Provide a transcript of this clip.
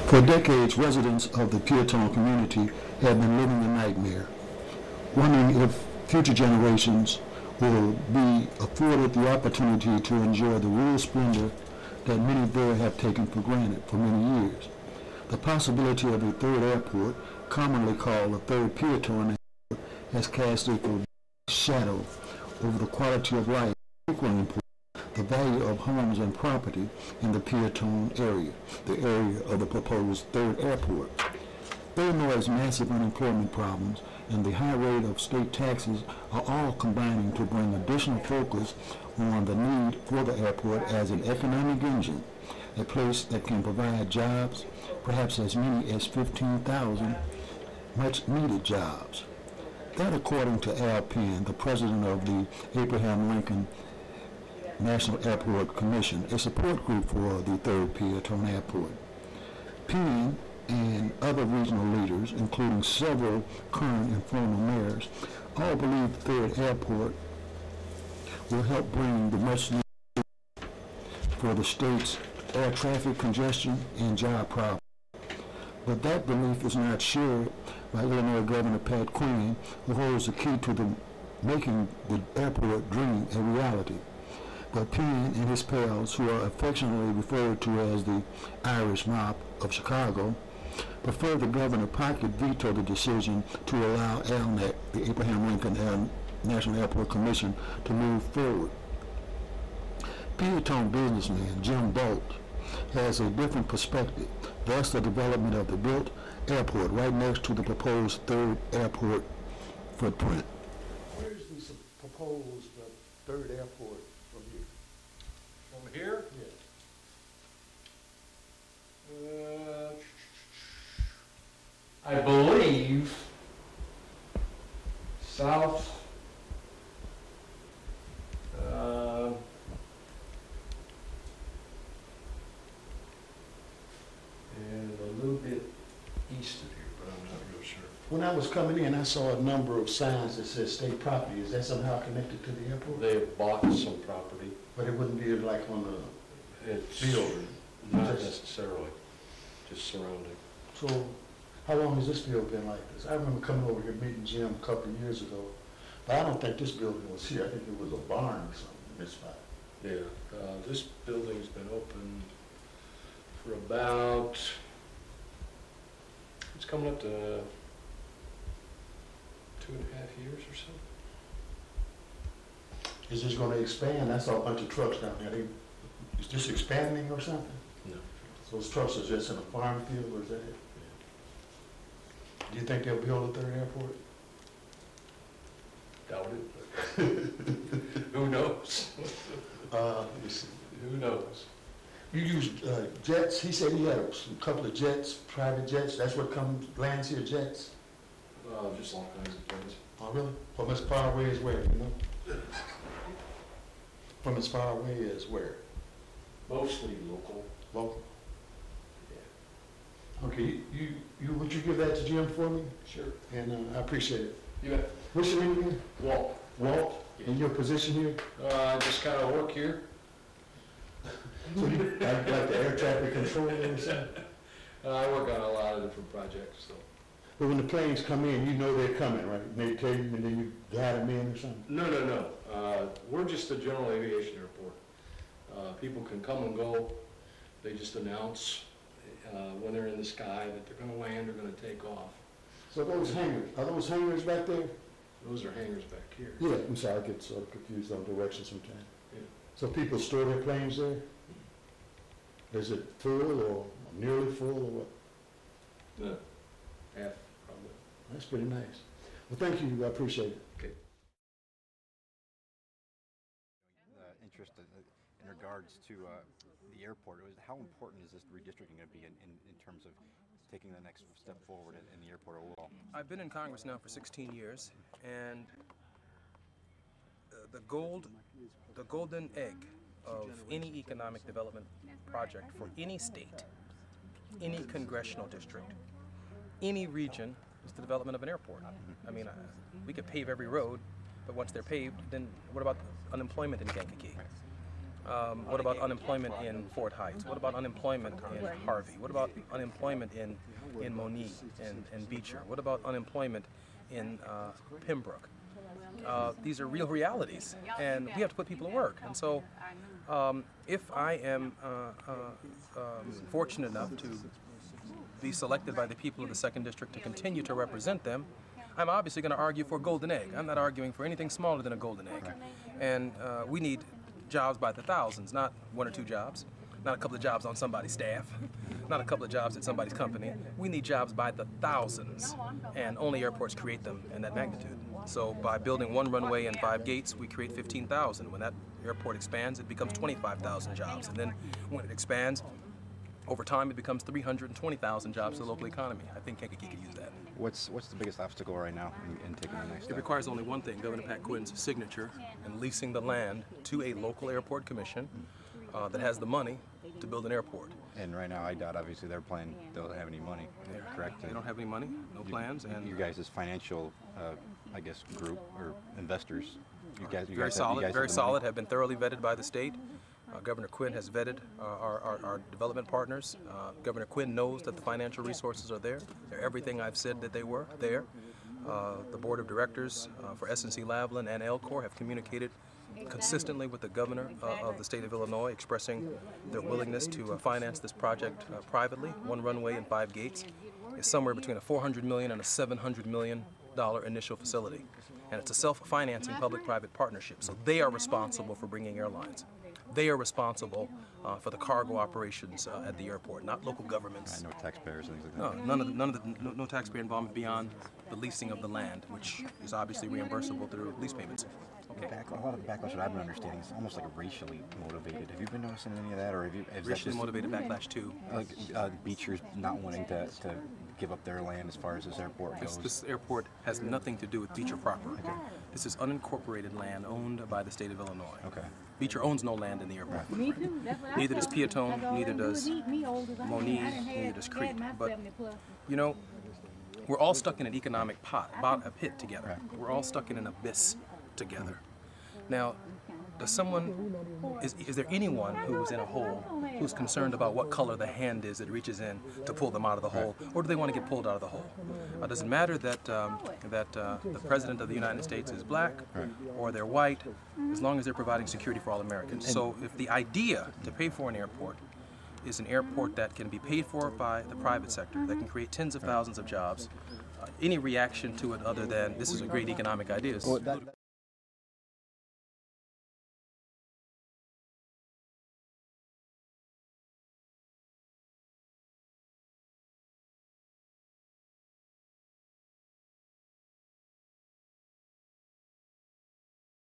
For decades, residents of the Peotone community have been living a nightmare, wondering if future generations will be afforded the opportunity to enjoy the rural splendor that many there have taken for granted for many years. The possibility of a third airport, commonly called a third Peotone airport, has cast a shadow over the quality of life, equally important, the value of homes and property in the Peotone area, the area of the proposed third airport. Illinois' massive unemployment problems and the high rate of state taxes are all combining to bring additional focus on the need for the airport as an economic engine, a place that can provide jobs, perhaps as many as 15,000 much-needed jobs. That, according to Al Penn, the president of the Abraham Lincoln National Airport Commission, a support group for the third Peotone Airport. Penn and other regional leaders, including several current and former mayors, all believe the third airport will help bring the much needed for the state's air traffic congestion and job problems. But that belief is not shared by Illinois Governor Pat Quinn, who holds the key to making the airport dream a reality. But Penn and his pals, who are affectionately referred to as the Irish Mob of Chicago, prefer the governor pocket veto the decision to allow ALNAC, the Abraham Lincoln National Airport Commission, to move forward. Peotone businessman Jim Bult has a different perspective, thus the development of the Bult Airport right next to the proposed third airport footprint. Where's the proposed third airport from here? From here? Yes. I believe south, and a little bit east of here, but I'm not real sure. When I was coming in, I saw a number of signs that said state property. Is that somehow connected to the airport? They bought some property. But it wouldn't be like on the It's field? not necessarily, just surrounding. So how long has this field been like this? I remember coming over here meeting Jim a couple of years ago, but I don't think this building was here. I think it was a barn or something in this spot. Yeah, this building's been open for about, it's coming up to 2.5 years or so. Is this going to expand? I saw a bunch of trucks down there. Is this expanding or something? No. Those trucks are just in a farm field, or is that it? Do you think they'll build a third airport? Doubt it, but who knows? Who knows? You use jets. He said he had a couple of jets, private jets. That's what lands here, jets? Just all kinds of things. Oh, really? From as far away as where, you know? From as far away as where? Mostly local. Local? Yeah. Okay, would you give that to Jim for me? Sure. And I appreciate it. You bet. What's your name again? Walt. Walt? Yeah. And your position here? I just kind of work here. So you like the air traffic control or something? I work on a lot of different projects, so. But when the planes come in, you know they're coming, right? And they tell you, and then you guide them in or something? No. We're just a general aviation airport. People can come and go. They just announce when they're in the sky that they're going to land or going to take off. So those hangars, are those hangars back there? Those are hangars back here. Yeah, I'm sorry, I get sort of confused on directions sometimes. Yeah. So people store their planes there? Is it full or nearly full or what? No, half probably. That's pretty nice. Well, thank you, I appreciate it. Okay. Interest in regards to the airport, how important is this redistricting going to be in terms of taking the next step forward in the airport overall? I've been in Congress now for 16 years, and the golden egg of any economic development project for any state, any congressional district, any region is the development of an airport. I mean, we could pave every road, but once they're paved, then what about unemployment in Kankakee? What about unemployment in Fort Heights? What about unemployment in Harvey? What about unemployment in Monee and Beecher? What about unemployment in Pembroke? These are real realities, and we have to put people to work. And so if I am fortunate enough to be selected by the people of the 2nd District to continue to represent them, I'm obviously going to argue for a golden egg. I'm not arguing for anything smaller than a golden egg. And we need jobs by the thousands, not 1 or 2 jobs, not a couple of jobs on somebody's staff, not a couple of jobs at somebody's company. We need jobs by the thousands, and only airports create them in that magnitude. So by building 1 runway and 5 gates, we create 15,000. When that airport expands, it becomes 25,000 jobs. And then when it expands, over time, it becomes 320,000 jobs to the local economy. I think Kankakee could use that. What's the biggest obstacle right now in taking the next step? It requires only one thing, Governor Pat Quinn's signature and leasing the land to a local airport commission that has the money to build an airport. And right now, I doubt, obviously, they're planning, they don't have any money, correct? They don't have any money, no plans. And you guys as financial, I guess, group or investors, you guys very solid, have been thoroughly vetted by the state. Governor Quinn has vetted our development partners. Governor Quinn knows that the financial resources are there. They're everything I've said that they were there. The board of directors for S&C Lavalin and Elcor have communicated consistently with the governor of the state of Illinois, expressing their willingness to finance this project privately. 1 runway and 5 gates is somewhere between a $400 million and a $700 million initial facility. And it's a self-financing public-private partnership, so they are responsible for bringing airlines. They are responsible for the cargo operations at the airport, not local governments. No taxpayers and things like that. No taxpayer involvement beyond the leasing of the land, which is obviously reimbursable through lease payments. Okay. A lot of the backlash that I've been understanding is almost like racially motivated. Have you been noticing any of that, or have you? Racially motivated backlash too. Like Beecher's not wanting to give up their land as far as this airport goes. This airport has nothing to do with Beecher proper. Okay. This is unincorporated land owned by the state of Illinois. Okay. Beecher owns no land in the airport. Neither does Peotone, neither does Monee, neither does Crete. But, you know, we're all stuck in an economic pit together. Right. We're all stuck in an abyss together. Now, is there anyone who is in a hole who's concerned about what color the hand is that reaches in to pull them out of the hole, or do they want to get pulled out of the hole? Does it matter that the President of the United States is black or they're white, as long as they're providing security for all Americans? So if the idea to pay for an airport is an airport that can be paid for by the private sector, that can create tens of thousands of jobs, any reaction to it other than this is a great economic idea is